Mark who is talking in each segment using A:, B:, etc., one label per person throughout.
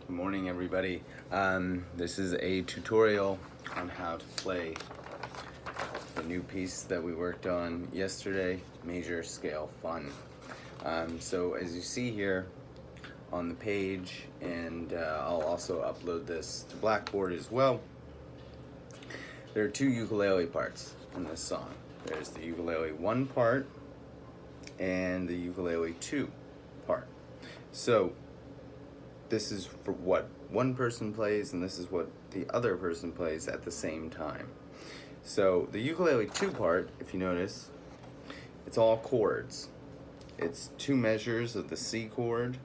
A: Good morning, everybody. This is a tutorial on how to play the new piece that we worked on yesterday, Major Scale Fun. So as you see here on the page, and I'll also upload this to Blackboard as well, there are two ukulele parts in this song. There's the ukulele 1 part and the ukulele 2 part. So this is for what one person plays, and this is what the other person plays at the same time. So the ukulele 2 part, if you notice, it's all chords. It's 2 measures of the C chord,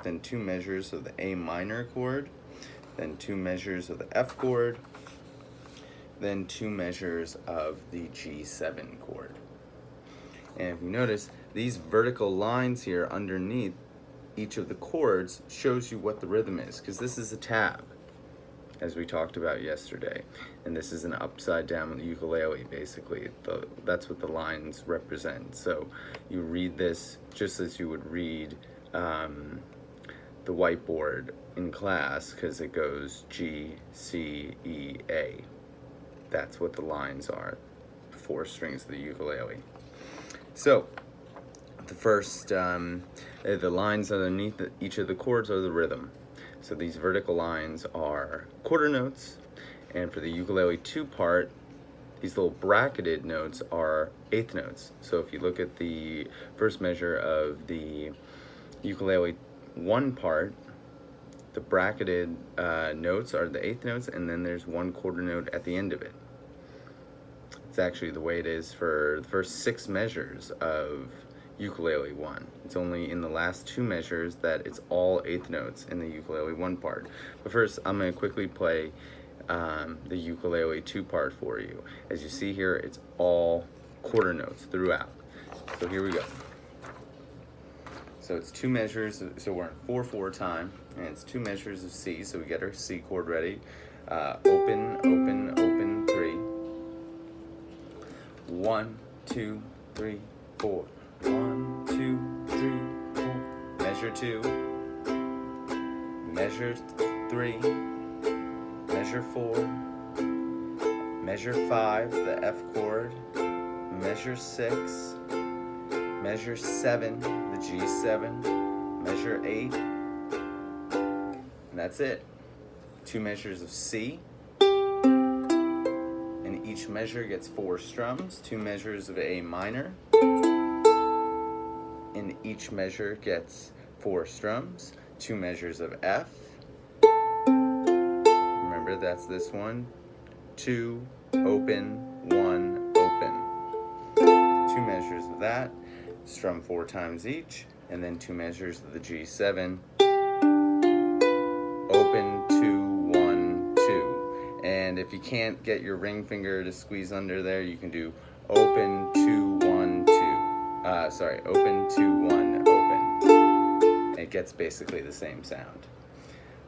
A: then 2 measures of the A minor chord, then 2 measures of the F chord, then 2 measures of the G7 chord. And if you notice, these vertical lines here underneath each of the chords shows you what the rhythm is, because this is a tab, as we talked about yesterday, and this is an upside down ukulele. Basically, that's what the lines represent. So you read this just as you would read the whiteboard in class, because it goes G, C, E, A. That's what the lines are, 4 strings of the ukulele. So the first, the lines underneath each of the chords are the rhythm. So these vertical lines are quarter notes, and for the ukulele 2 part, these little bracketed notes are eighth notes. So if you look at the first measure of the ukulele 1 part, the bracketed notes are the eighth notes, and then there's 1 quarter note at the end of it. It's actually the way it is for the first 6 measures of ukulele 1. It's only in the last 2 measures that it's all eighth notes in the ukulele 1 part. But first, I'm going to quickly play the ukulele 2 part for you. As you see here, it's all quarter notes throughout. So here we go. So it's 2 measures, so we're in 4/4 time, and it's 2 measures of C, so we get our C chord ready. Open, open, open, 3. 1, 2, 3, 4. 1, 2, 3, 4. Measure 2. Measure 3. Measure 4. Measure 5, the F chord. Measure 6. Measure 7, the G7. Measure 8. And that's it. 2 measures of C. And each measure gets 4 strums. 2 measures of A minor. And each measure gets 4 strums. 2 measures of F. Remember, that's this one. 2, open, 1, open. 2 measures of that. Strum 4 times each. And then 2 measures of the G7. Open, 2, 1, 2. And if you can't get your ring finger to squeeze under there, you can do open, 2, 1, 2. Open, 2, 1, open. It gets basically the same sound.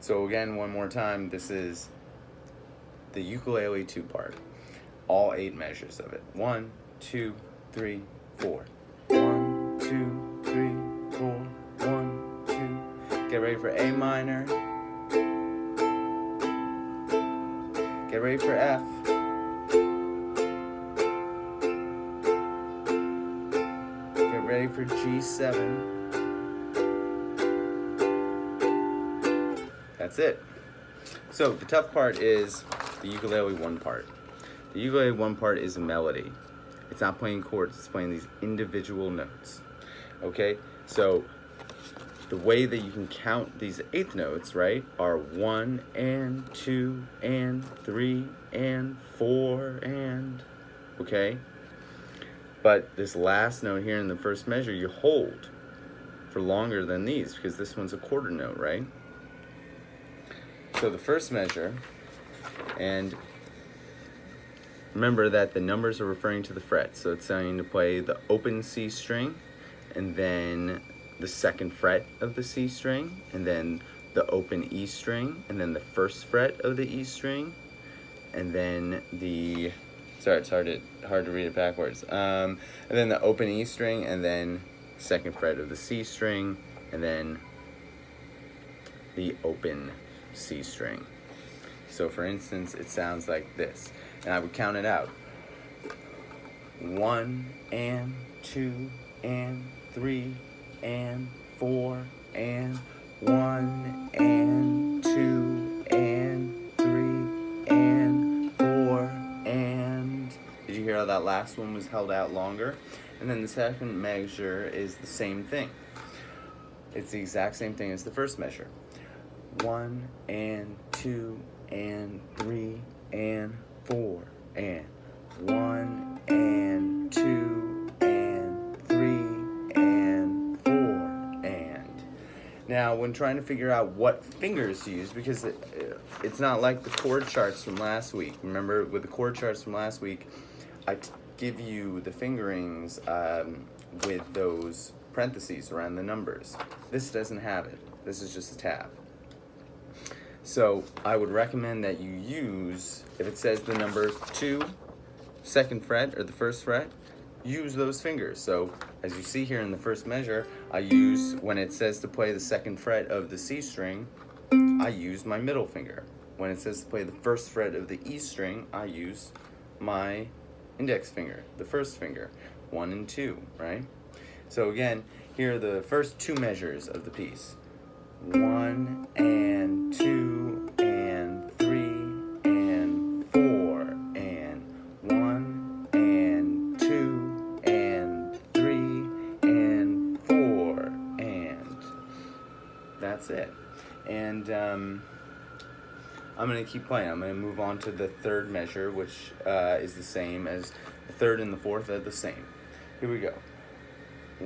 A: So again, one more time, this is the ukulele 2 part. All 8 measures of it. 1, 2, 3, 4. 1, 2, 3, 4. 1, 2. Get ready for A minor. Get ready for F. Get ready for G7. That's it. So the tough part is the ukulele 1 part. The ukulele 1 part is a melody. It's not playing chords, it's playing these individual notes. Okay, so the way that you can count these eighth notes, right, are 1 and 2 and 3 and 4 and, okay? But this last note here in the first measure, you hold for longer than these, because this one's a quarter note, right? So the first measure, and remember that the numbers are referring to the frets, so it's saying to play the open C string, and then the 2nd fret of the C string, and then the open E string, and then the 1st fret of the E string, and then the, sorry, it's hard to read it backwards, and then the open E string, and then 2nd fret of the C string, and then the open C string. So for instance, it sounds like this, and I would count it out. 1 and 2 and 3 and 4 and 1 and 2 and 3 and 4 and... Did you hear how that last one was held out longer? And then the second measure is the same thing. It's the exact same thing as the first measure. 1 and 2 and 3 and 4 and 1 and 2 and 3 and 4 and. Now, when trying to figure out what fingers to use, because it's not like the chord charts from last week. Remember, with the chord charts from last week, I give you the fingerings with those parentheses around the numbers. This doesn't have it. This is just a tab. So I would recommend that you use, if it says the number 2, second fret, or the first fret, use those fingers. So as you see here in the first measure, I use, when it says to play the second fret of the C string, I use my middle finger. When it says to play the first fret of the E string, I use my index finger, the first finger, 1 and 2, right? So again, here are the first 2 measures of the piece. 1 and 2 and 3 and 4 and 1 and 2 and 3 and 4 and that's it. And I'm going to keep playing. I'm going to move on to the third measure, which is the same as the third and the fourth are the same. Here we go.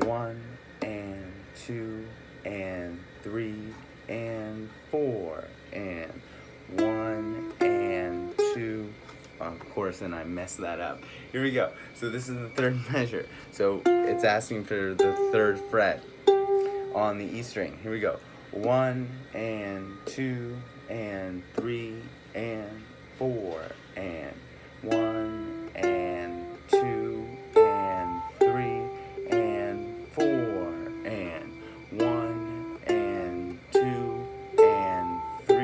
A: 1 and 2 and 3 and 4 and 1 and 2. Of course, and I messed that up. Here we go. So this is the third measure. So it's asking for the third fret on the E string. Here we go. 1 and 2 and 3 and 4 and 1 and 2 and 3 and 4 and 1 and 2 and 3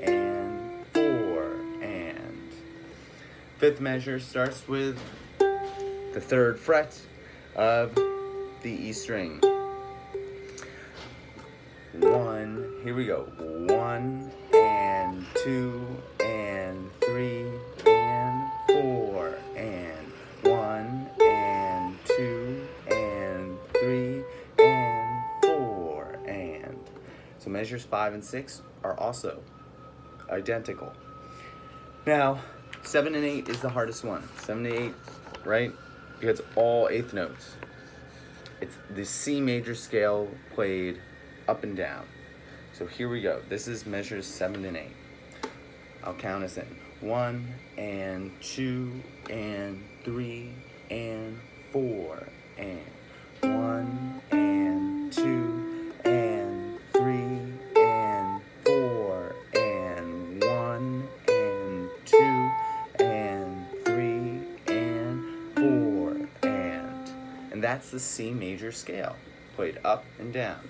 A: and 4 and. Fifth measure starts with the third fret of the E string. 1, here we go. 1 and 2 and 3 and 4 and 1 and 2 and 3 and 4 and. So measures 5 and 6 are also identical. Now, 7 and 8 is the hardest one. 7 and 8, right? Because it's all eighth notes. It's the C major scale played up and down. So here we go. This is measures 7 and 8. I'll count us in. 1 and 2 and 3 and 4 and 1 and 2 and 3 and 4 and 1 and 2 and 3 and 4 and that's the C major scale played up and down.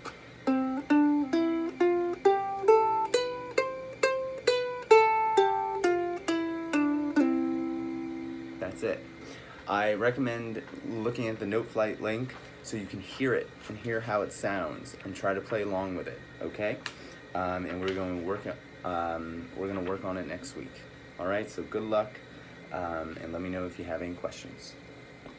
A: That's it. I recommend looking at the Noteflight link so you can hear it and hear how it sounds and try to play along with it, okay? And we're going to work on it next week. All right, so good luck, and let me know if you have any questions.